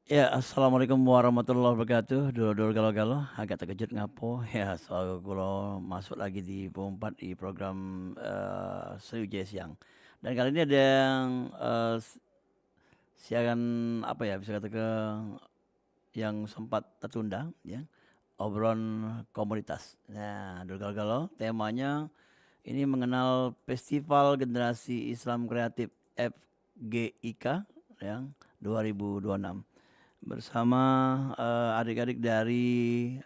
Ya, assalamualaikum warahmatullahi wabarakatuh. Dulur-dulur galau-galau, agak terkejut ngapo. Ya, soal kalau masuk lagi di Pompat di program Sriwijaya Siang. Dan kali ini ada yang siaran apa ya bisa katakan yang sempat tertunda, ya, obrolan komunitas. Nah, dulur galau-galau, temanya ini mengenal Festival Generasi Islam Kreatif FGIK yang 2026 bersama adik-adik dari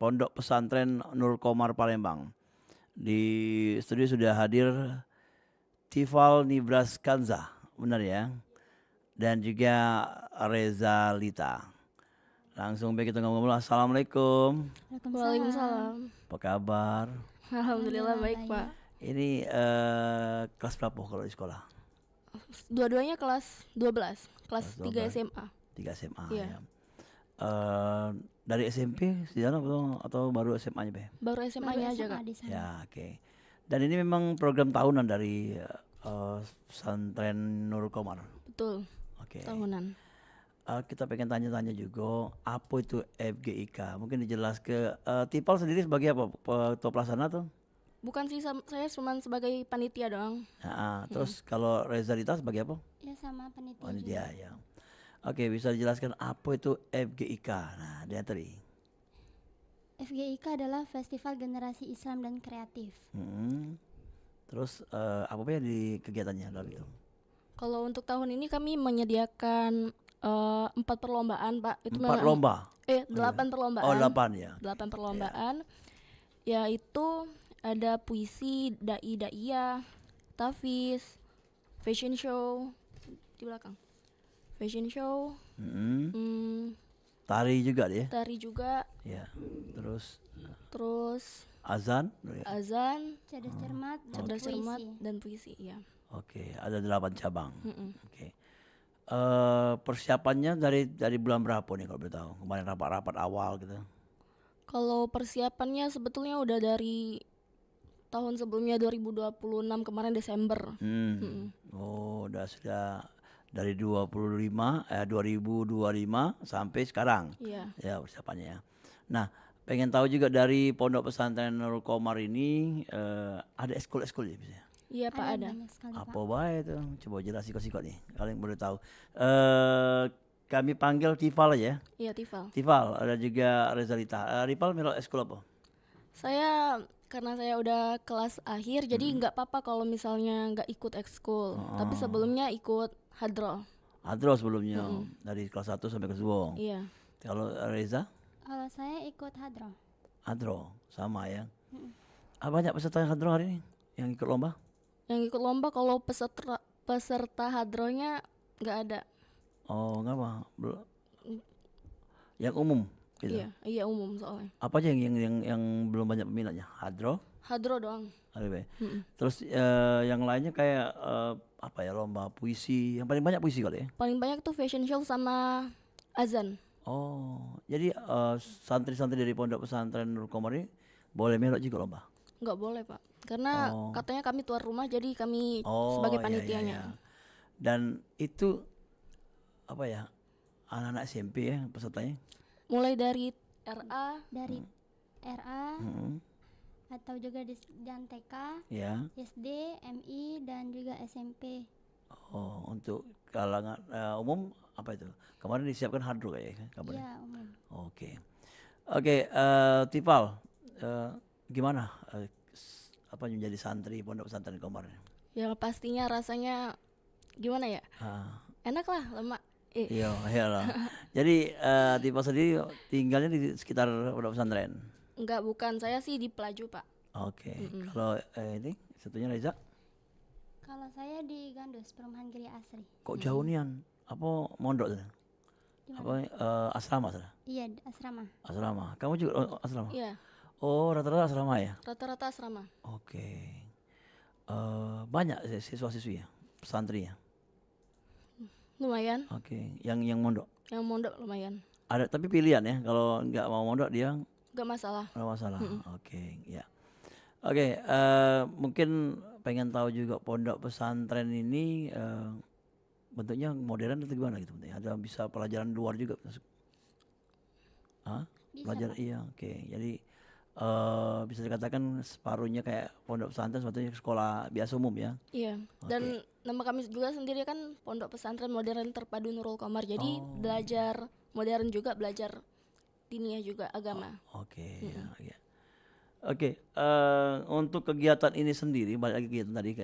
Pondok Pesantren Nur Komar Palembang. Di studio sudah hadir Tifal Nibras Kanza, benar ya? Dan juga Reza Lita. Langsung baik kita ngomong-ngomong. Assalamualaikum. Waalaikumsalam. Waalaikumsalam. Apa kabar? Alhamdulillah Alhamdulillah baik, Pak. baik. Ini kelas berapa kalau di sekolah? Dua-duanya kelas 12, kelas Kelas 3 12, SMA. 3 SMA Iya, ya. Eh, dari SMP sejarah atau baru SMA-nya, Be? baru Baru SMA-nya aja, SMA Kak. di sana. Ya, oke. Dan ini memang program tahunan dari pesantren Nurul Komar. Betul, Oke. tahunan. Kita pengen tanya-tanya juga apa itu FGIK. Mungkin dijelas ke Tipal sendiri sebagai apa? Ketua pelaksana tuh? Bukan sih, saya cuma sebagai panitia doang. Nah, terus kalau Reza Dita sebagai apa? Ya sama panitia Panitia juga. ya. Oke, bisa dijelaskan apa itu FGIK? Nah, dia tadi. FGIK adalah Festival Generasi Islam dan Kreatif. Hmm. Terus apa ya di kegiatannya dari itu? Kalau untuk tahun ini kami menyediakan 4 perlombaan, Pak. Itu 4 memang lomba. 8 Oh, perlombaan. 8 ya. 8 Ya. perlombaan, yaitu ada puisi, dai-daiyah, tafiz, fashion show di belakang. Fashion show, Mm-mm. Tari juga dia. tari juga, Ya. Terus terus azan. Ya. azan, Cerdas cermat dan cerdas cermat, puisi. dan puisi, ya. Oke, ada 8 cabang. Mm-mm. Oke. Persiapannya dari bulan berapa nih kalau boleh tahu? Kemarin rapat-rapat awal gitu. Kalau persiapannya sebetulnya udah dari tahun sebelumnya 2026 kemarin Desember. Mm-mm. Oh, sudah dari 2025 sampai sekarang. Iya, Ya, persiapannya ya. Nah, pengen tahu juga dari Pondok Pesantren Nurul Komar ini ada ekskul-ekskul ya bisa. iya Pak, ada. Banyak sekali Pak. Apa baik itu? Coba jelas sikot-sikot nih. Kalian boleh tahu. Kami panggil Tifal aja ya. Iya, Tifal. Tifal, ada juga Rezalita. Ripal melo ekskul apa? Saya karena saya udah kelas akhir, jadi nggak apa-apa kalau misalnya nggak ikut ekskul. Tapi sebelumnya ikut hadroh. Adro sebelumnya dari kelas 1 sampai kelas 2. Iya. Kalau Reza, Kalau saya ikut hadroh. Adro sama ya. Banyak peserta yang Adro hari ini yang ikut lomba? Yang ikut lomba kalau peserta hadrohnya nggak ada. Oh, enggak apa. Yang umum gitu. Iya umum soalnya. Apa aja yang belum banyak peminatnya? Adro, Hadroh doang. ADB. Mm-mm. Terus yang lainnya kayak apa ya lomba puisi. Yang paling banyak puisi kali ya. Paling banyak tuh fashion show sama azan. Oh, jadi santri-santri dari Pondok Pesantren Nurul Komar ini boleh melok juga lomba. Nggak boleh Pak, karena Oh. katanya kami tuan rumah, jadi kami Oh, sebagai iya, iya, panitianya. iya. Dan itu apa ya? Anak-anak SMP ya pesertanya. Mulai dari RA, Dari RA Hmm, atau juga dan TK, ya. SD, MI dan juga SMP. Oh, untuk kalangan umum apa itu? Kemarin disiapkan hadro kayaknya kan kabarnya. Ya umum. Oke. Oke, Tipal, gimana apa menjadi santri Pondok Pesantren Komar? yang pastinya rasanya gimana ya? Ah, Enak lah, lemak. iya, iyalah. Jadi Tipal sendiri tinggalnya di sekitar Pondok Pesantren. Enggak, bukan, saya sih di Pelaju Pak. Oke. Kalau ini satunya Reza, Kalau saya di Gandus, Perumahan Giri Asri. kok jauh nian? Apa mondok sana? Di Apa mana? asrama sana? Iya, asrama. Asrama. Kamu juga asrama? Iya, Oh, rata-rata asrama ya? rata-rata asrama. Oke. Banyak siswa-siswi ya, pesantri ya. Lumayan, Oke. Yang mondok. yang mondok lumayan. Ada tapi pilihan ya. Kalau nggak mau mondok dia Enggak masalah. nggak masalah. Oke, ya. Oke. Mungkin pengen tahu juga pondok pesantren ini bentuknya modern atau gimana gitu bentuknya? Ada bisa pelajaran luar juga masuk? Hah? Bisa, Pelajaran Pak. iya, oke. Jadi bisa dikatakan separuhnya kayak pondok pesantren, sebetulnya sekolah biasa umum ya. Iya. Oke. Dan nama kami juga sendiri kan Pondok Pesantren Modern Terpadu Nurul Qamar. Jadi Oh, belajar modern juga, belajar diniyah juga agama. oke, ya, ya. Oke, untuk kegiatan ini sendiri, balik lagi kegiatan tadi ke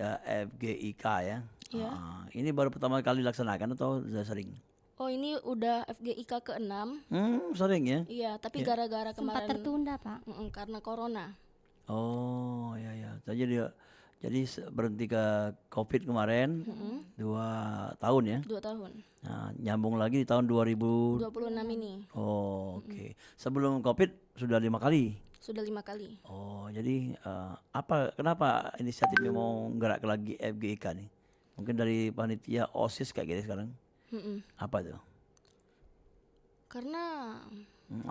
FGIK ya. Iya. Ini baru pertama kali dilaksanakan atau sudah sering? Oh, ini udah FGIK ke-6. Sering ya? Iya, tapi Iya. gara-gara Sempat kemarin tertunda, Pak. karena corona. Oh, ya ya. Jadi berhenti ke COVID kemarin 2 tahun ya. 2 tahun. Nah, nyambung lagi di tahun 2000. 26 ini. Oh, oke. Sebelum COVID sudah 5 kali. Sudah 5 kali. Oh, jadi kenapa inisiatifnya mau gerak lagi FGIK nih? Mungkin dari panitia OSIS kayak gini sekarang. Mm-mm. Apa tuh? Karena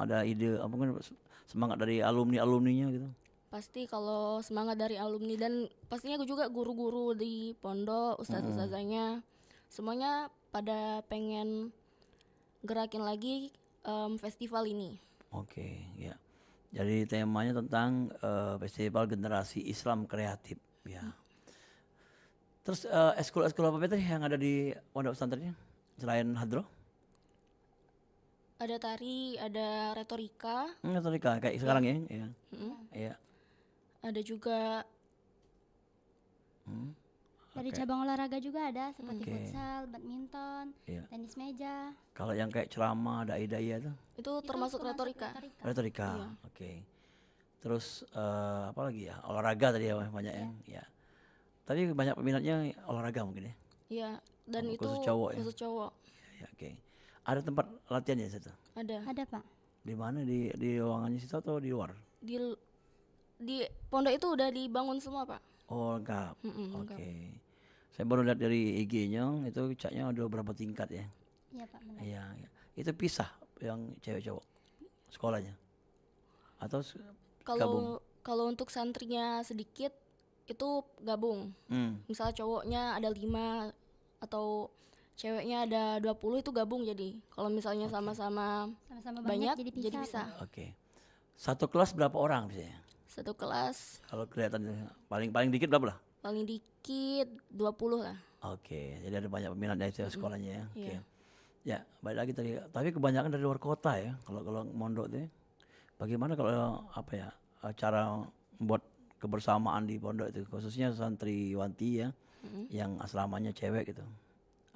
Ada ide apa mungkin semangat dari alumninya gitu? pasti kalau semangat dari alumni dan pastinya juga guru-guru di pondok, ustadz-ustazahnya, semuanya pada pengen gerakin lagi festival ini. Oke, ya. Jadi temanya tentang Festival Generasi Islam Kreatif, ya. Terus ekskul-ekskul apa tadi yang ada di pondok pesantrennya selain hadroh? Ada tari, ada retorika, Retorika kayak sekarang ya, ya. Iya. ada juga Dari Oke. cabang olahraga juga ada seperti Oke. futsal, badminton, Iya. tenis meja. Kalau yang kayak ceramah, dai-dai itu itu termasuk retorika. retorika. Iya. Oke. Terus apa lagi ya? Olahraga tadi ya banyak ya. Ya. Tapi banyak peminatnya olahraga mungkin ya. Iya, dan Oh, itu khusus cowok ya? khusus cowok. Ya, oke. Ada tempat latihan ya situ? Ada Ada, Pak. Di mana di ruangannya situ atau di luar? di pondok itu udah dibangun semua, Pak. Oh, lengkap. Lengkap. Oke. Saya baru lihat dari IG-nya itu catnya ada berapa tingkat ya? Iya, Pak, benar. Iya, iya. Itu pisah yang cewek cowok sekolahnya atau gabung? Kalau untuk santrinya sedikit itu gabung. Misalnya cowoknya ada 5 atau ceweknya ada 20 itu gabung jadi. Kalau misalnya sama-sama Sama-sama banyak banyak, jadi Pak. bisa. Oke. Satu kelas berapa orang biasanya? Satu kelas Kalau kelihatan paling dikit berapa lah? paling dikit 20 lah. Oke, jadi ada banyak peminatnya itu ya sekolahnya ya. Oke. Iya. Ya, balik lagi tadi. Tapi kebanyakan dari luar kota ya. Kalau mondok itu. Bagaimana kalau apa ya? Cara membuat kebersamaan di pondok itu khususnya santriwanti ya yang asramanya cewek gitu.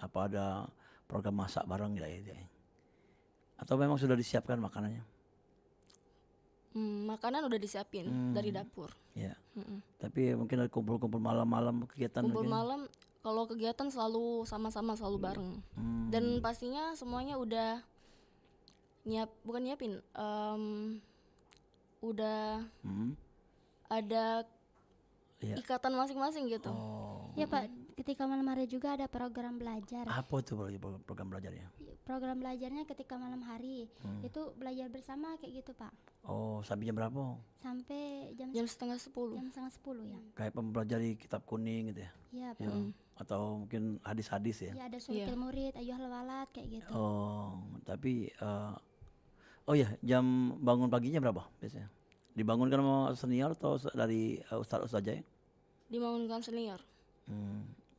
Apa ada program masak bareng gitu ya? Atau memang sudah disiapkan makanannya? Makanan udah disiapin dari dapur. Ya. Tapi mungkin ada kumpul-kumpul malam-malam kegiatan Kumpul mungkin. malam kalau kegiatan selalu sama-sama selalu bareng. Dan pastinya semuanya udah bukan nyiapin, udah ada Iya. ikatan masing-masing gitu. Oh, Ya, Pak, ketika malam hari juga ada program belajar. apa itu program belajarnya? Program belajarnya ketika malam hari itu belajar bersama kayak gitu, Pak. Oh, sampai jam berapa? Sampai jam Jam setengah 10. jam setengah 10 ya. Kayak mempelajari kitab kuning gitu ya? Iya, Pak. Ya. Atau mungkin hadis-hadis ya? Ya, ada sulukil murid, ayyuhal walad kayak gitu. Oh, tapi oh ya, jam bangun paginya berapa biasanya? Dibangunkan sama senior atau dari ustadz aja ya? Dibangunkan senior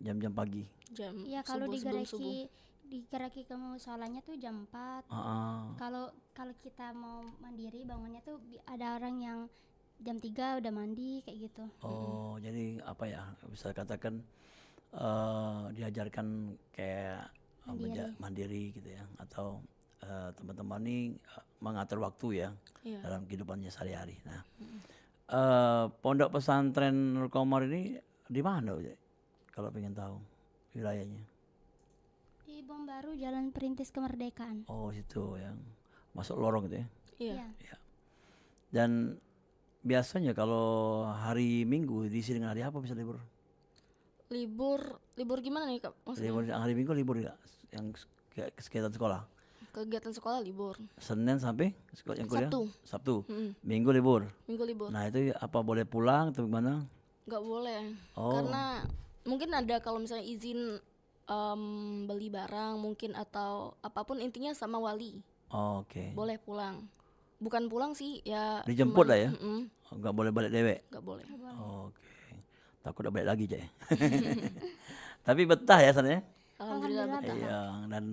Jam-jam pagi. jam Iya, kalau sebelum subuh. digeraki ke musolanya tuh jam 4. Kalau kita mau mandiri bangunnya tuh ada orang yang jam 3 udah mandi kayak gitu. Oh, jadi apa ya? Bisa katakan diajarkan kayak mandiri gitu ya, atau teman-teman ini mengatur waktu ya Iya. dalam kehidupannya sehari-hari. Nah, pondok pesantren Nurul Qamar ini di mana, Ujay? Kalau pengen tahu wilayahnya? Di Bom Baru Jalan Perintis Kemerdekaan. Oh, situ yang masuk lorong gitu ya. Iya. Ya. Dan biasanya kalau hari Minggu diisi dengan hari apa bisa libur? Libur gimana nih, Kak? Maksudnya Libur hari Minggu libur ya, yang kegiatan sekolah. kegiatan sekolah libur. Senin sampai sekolah yang kuliah? Sabtu. Sabtu. Minggu libur. Minggu libur. Nah, itu apa boleh pulang atau gimana? Nggak boleh. Oh. Karena mungkin ada kalau misalnya izin beli barang mungkin atau apapun, intinya sama wali Oke. boleh pulang. Bukan pulang sih ya, Dijemput lah ya? mm-mm, Nggak boleh balik dewek? nggak boleh. Nggak boleh. Oke. Takut udah balik lagi, Cek. Tapi betah ya sana ya? Alhamdulillah Alhamdulillah betah. Iya, dan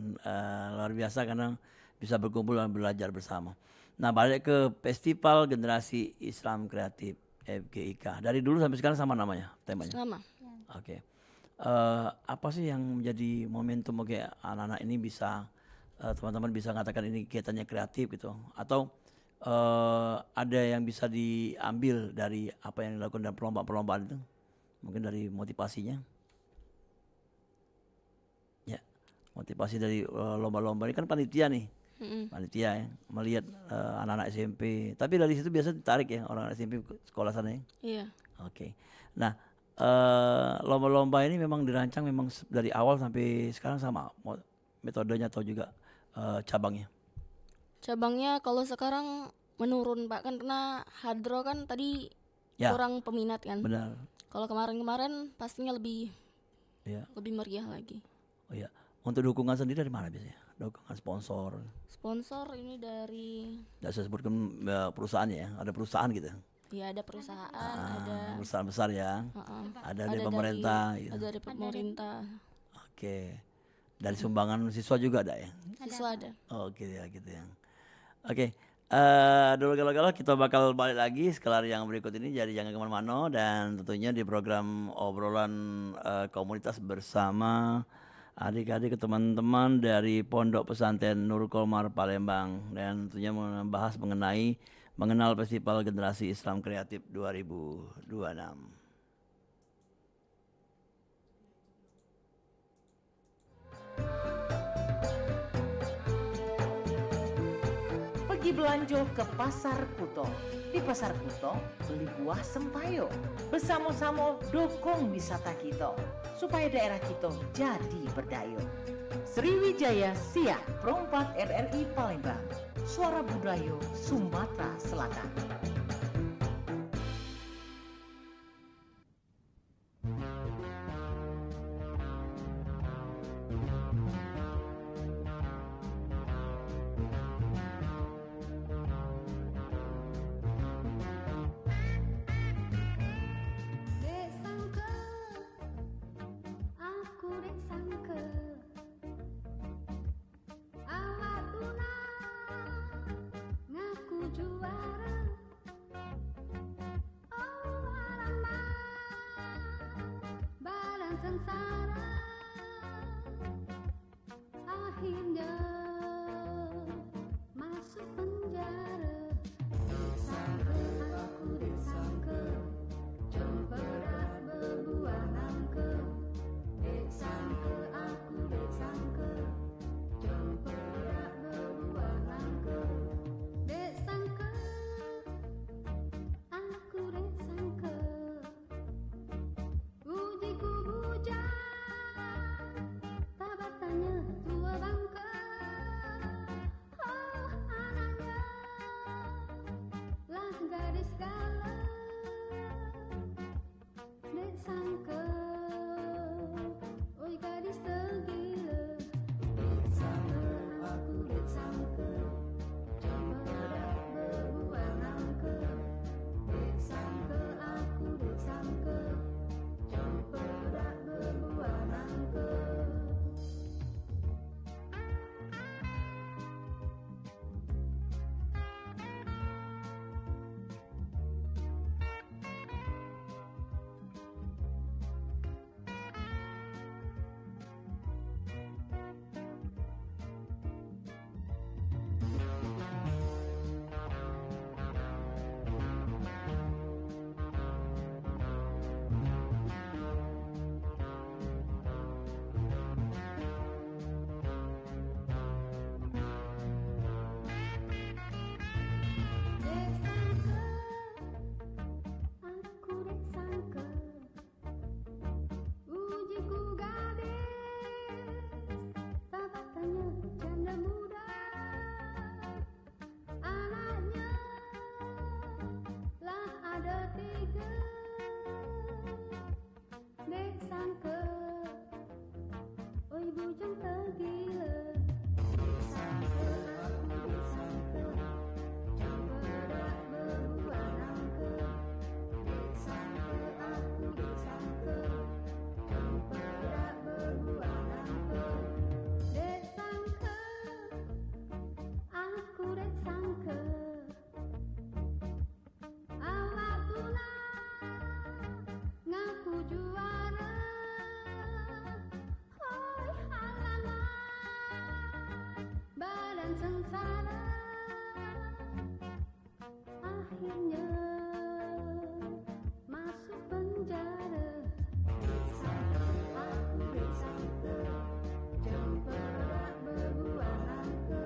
luar biasa karena bisa berkumpul dan belajar bersama. Nah, balik ke Festival Generasi Islam Kreatif FGIK. Dari dulu sampai sekarang sama namanya, temanya. Sama. Ya. Oke. Apa sih yang menjadi momentum oke anak-anak ini bisa teman-teman bisa mengatakan ini kegiatannya kreatif gitu atau ada yang bisa diambil dari apa yang dilakukan dalam perlombaan-perlombaan itu mungkin dari motivasinya ya motivasi dari lomba-lomba ini kan panitia nih panitia ya melihat anak-anak SMP tapi dari situ biasa ditarik ya orang SMP ke sekolah sana ya. Iya. Oke. Nah, lomba-lomba ini memang dirancang memang dari awal sampai sekarang sama metodenya atau juga cabangnya. Cabangnya kalau sekarang menurun Pak, kan karena hadro kan tadi Ya. kurang peminat kan. Benar. Kalau kemarin-kemarin pastinya lebih Ya. meriah lagi. Oh ya. Untuk dukungan sendiri dari mana biasanya? Dukungan sponsor. Sponsor ini dari Tidak saya sebutkan perusahaannya ya. Ada perusahaan gitu. ya ada perusahaan, ada Perusahaan besar ya. heeh, Ada dari pemerintah. Gitu. ada dari pemerintah. Oke. Dari sumbangan siswa juga ada ya. Siswa ada. Oh gitu ya gitu ya. Oke. Dulu kalau kita bakal balik lagi sekelar yang berikut ini jadi jangan kemana-mana dan tentunya di program obrolan komunitas bersama adik-adik teman-teman dari Pondok Pesantren Nurul Komar Palembang dan tentunya membahas mengenai mengenal Festival Generasi Islam Kreatif 2026. Pergi belanja ke Pasar Kuto. Di Pasar Kuto, beli buah sempayo. Bersama-sama dukung wisata kita, supaya daerah kita jadi berdaya. Sriwijaya Siak, Perompak RRI Palembang. Suara Budaya Sumatera Selatan. Dek sangka, aku dek sangka, awak tunang ngaku juara. Oh alama, badan sengsara, akhirnya masuk penjara. Dek sangka, aku dek sangka. Cempedak berbuah nangka, dek sangka aku dek sangka. Cempedak berbuah nangka, dek sangka aku dek sangka. Ujiku bujang, tabatannya tua bangka. sengsara akhirnya masuk penjara. Aku disangka cempedak berbuah nangka.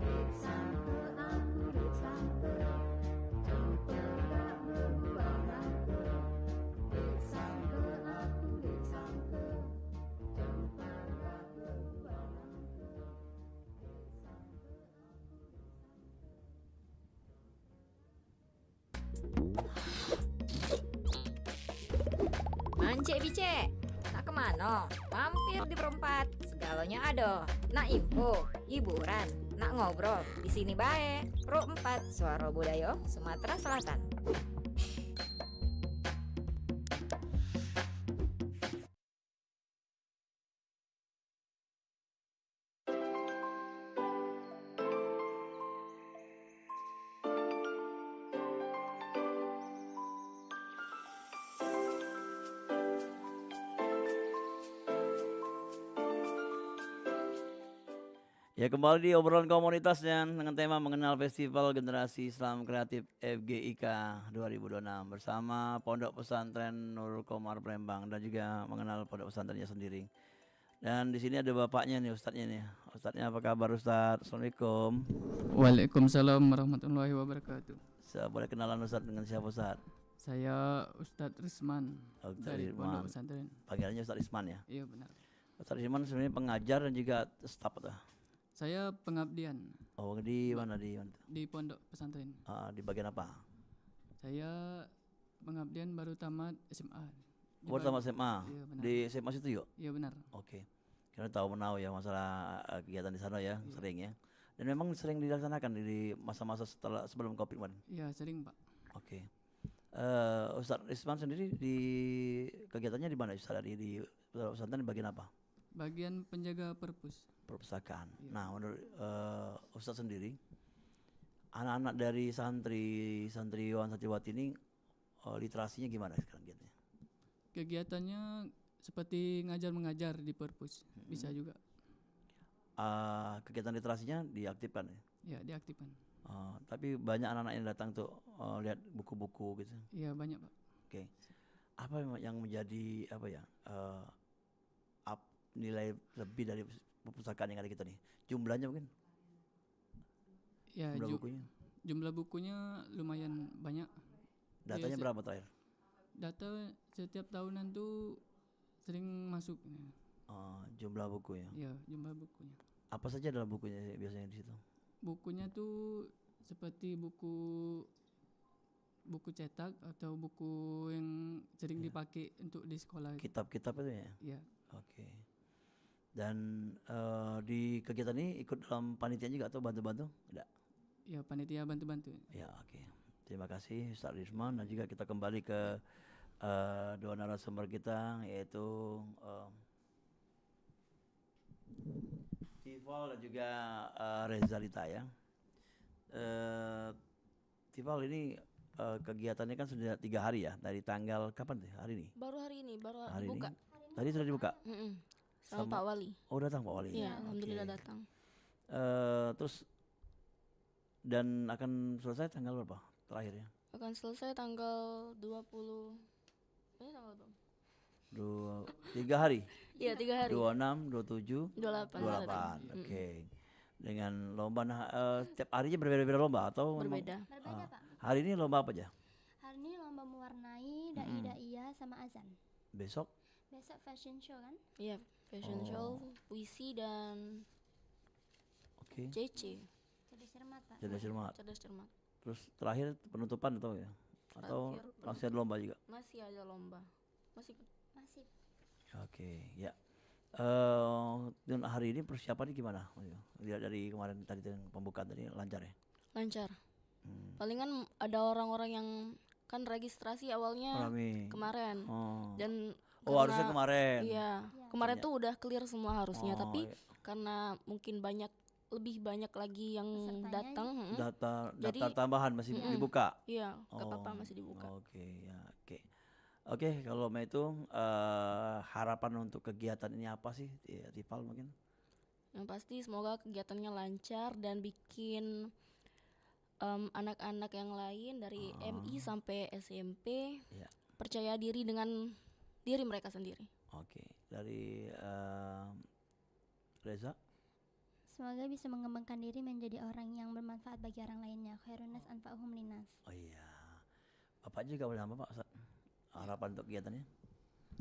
Disangka aku disangka cempedak berbuah nangka. Disangka aku disangka cempedak berbuah nangka. Mance bice, nak kemana? Mampir di perempat, segalanya ada. Nak info, hiburan, nak ngobrol, di sini bae. Pro 4, Suara Budaya, Sumatera Selatan. Ya, kembali di obrolan komunitasnya dengan tema mengenal Festival Generasi Islam Kreatif FGIK 2026 bersama Pondok Pesantren Nurul Komar Palembang dan juga mengenal pondok pesantrennya sendiri. Dan di sini ada bapaknya nih, ustadznya nih. Ustadznya apa kabar Ustadz? Assalamualaikum. Waalaikumsalam warahmatullahi wabarakatuh. Boleh kenalan Ustadz dengan siapa Ustadz? Saya Ustadz Risman Ustadz dari Risman. Pondok Pesantren. Panggilannya Ustadz Isman ya? Iya benar. Ustadz Isman sebenarnya pengajar dan juga staf atau? Saya pengabdian Oh, di mana di mana tuh? di Pondok Pesantren. Di bagian apa? Saya pengabdian baru tamat SMA. Baru sama SMA. Iya benar. Di SMA situ yuk. Iya benar. Oke. Karena tahu menau ya masalah kegiatan di sana ya, sering ya. Dan memang sering dilaksanakan di masa-masa sebelum Covid kemarin. Iya sering Pak. Oke. Ustadz Isman sendiri di kegiatannya di mana Ustadz? Di pesantren di bagian apa? Bagian penjaga perpus. Perpustakaan. Nah, menurut Ustadz sendiri, anak-anak dari santriwan santriwati ini literasinya gimana sekarang gitu? Kegiatannya seperti ngajar mengajar di perpus. Bisa juga. Kegiatan literasinya diaktifkan ya. Ya diaktifkan. Tapi banyak anak-anak yang datang tuh lihat buku-buku gitu. Iya banyak Pak. Oke. Apa yang menjadi apa ya nilai lebih dari perpustakaan yang ada kita nih? Jumlahnya mungkin? Ya Jumlah bukunya? jumlah bukunya lumayan banyak. Datanya Iya, berapa terakhir? Data setiap tahunan tuh sering masuk. Jumlah bukunya. Ya jumlah bukunya. Apa saja dalam bukunya biasanya di situ? Bukunya tuh seperti buku cetak atau buku yang sering dipakai untuk di sekolah. Kitab-kitab itu ya? Ya, Oke. Dan di kegiatan ini ikut dalam panitia juga atau bantu-bantu? Tidak. ya panitia bantu-bantu. Ya, oke. Terima kasih Ustadz Risman, dan juga kita kembali ke dua narasumber kita, yaitu Tifal dan juga Reza Lita ya. Tifal ini kegiatannya kan sudah 3 hari ya, dari tanggal kapan tuh hari ini? Baru hari ini, baru Hari buka. ini? Tadi sudah dibuka? Sama Pak Wali. Oh, datang Pak Wali? Iya, alhamdulillah Oke. datang. Terus dan akan selesai tanggal berapa terakhir ya? Akan selesai tanggal 20. Ini tanggal berapa? 3 hari? Iya, 3 hari. 26, 27, 28. 28. Oke. Dengan lomba, nah setiap harinya berbeda-beda lomba atau memang- Berbeda. Berbeda Pak. Hari ini lomba apa aja? Hari ini lomba mewarnai, dai-daiyah sama azan. Besok? Besok fashion show kan? Iya, fashion show, puisi dan Oke. CC, Jadi cermat Pak. Jadi cermat. cerdas cermat. Terus terakhir penutupan atau ya? Atau Terakhir masih ada lomba juga? Masih ada lomba. Masih Masih. Oke, ya. Dan hari ini persiapannya gimana? Lihat dari kemarin tadi pembukaan tadi lancar ya? lancar. Palingan ada orang-orang yang kan registrasi awalnya Rame. kemarin. Oh. Dan Harusnya kemarin. Iya, kemarin tuh udah clear semua harusnya, Oh, tapi iya. karena mungkin lebih banyak lagi yang Pesertanya datang. Daftar Jadi- tambahan masih dibuka. Iya, Oh, gak apa-apa masih dibuka. Oke, ya, oke. Oke, kalau itu harapan untuk kegiatan ini apa sih, Tifal mungkin? Yang pasti semoga kegiatannya lancar dan bikin anak-anak yang lain dari MI sampai SMP Ya. percaya diri dengan diri mereka sendiri. Oke, dari Reza. Semoga bisa mengembangkan diri menjadi orang yang bermanfaat bagi orang lainnya. Khairunas anfa'uhum linnas. Oh iya, Bapak juga boleh nama Pak Ustaz. Harapan untuk kegiatannya?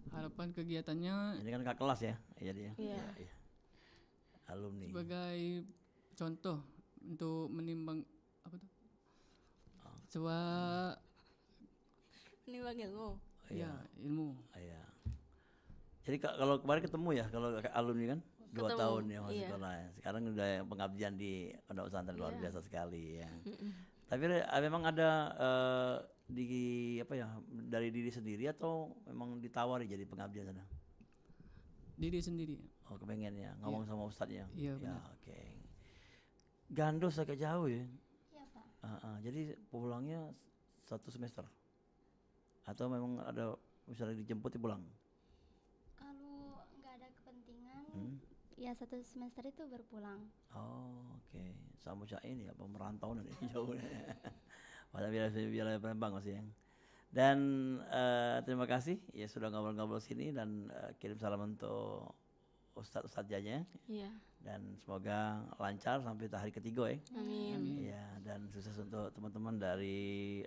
Harapan kegiatannya Ini kan kakak kelas ya, jadi ya. Iya. Iya. Alumni. sebagai contoh untuk menimbang apa tuh? Sebuah Menimbang ilmu. ya ilmu. Iya. Jadi kalau kemarin ketemu ya, kalau alumni kan 2 Ketemu, tahun ya masih iya. sekolah. Ya. Sekarang udah yang pengabdian di pondok pesantren luar Iya. biasa sekali ya. Tapi memang ada di apa ya dari diri sendiri atau memang ditawari jadi pengabdian sana? Diri sendiri. Oh kepengen ya ngomong sama ustadznya. Iya, Ya benar. oke. Gandos agak jauh ya. Iya Pak. Jadi pulangnya 1 semester atau memang ada misalnya dijemput pulang? Kalau nggak ada kepentingan, Hmm? ya 1 semester itu berpulang. Oh oke. Sama cak ini ya pemerantauan ini jauh. Pada wilayah Palembang masih yang. Dan terima kasih ya sudah ngobrol-ngobrol sini dan kirim salam untuk ustadz-ustadzanya Iya. dan semoga lancar sampai hari ketiga ya. Amin. Ya dan sukses untuk teman-teman dari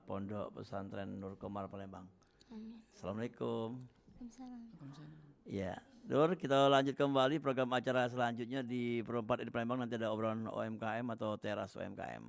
Pondok Pesantren Nur Komar Palembang. Amin. Assalamualaikum. Waalaikumsalam. Ya, Nur, kita lanjut kembali program acara selanjutnya di Perempat di Palembang, nanti ada obrolan OMKM atau teras OMKM.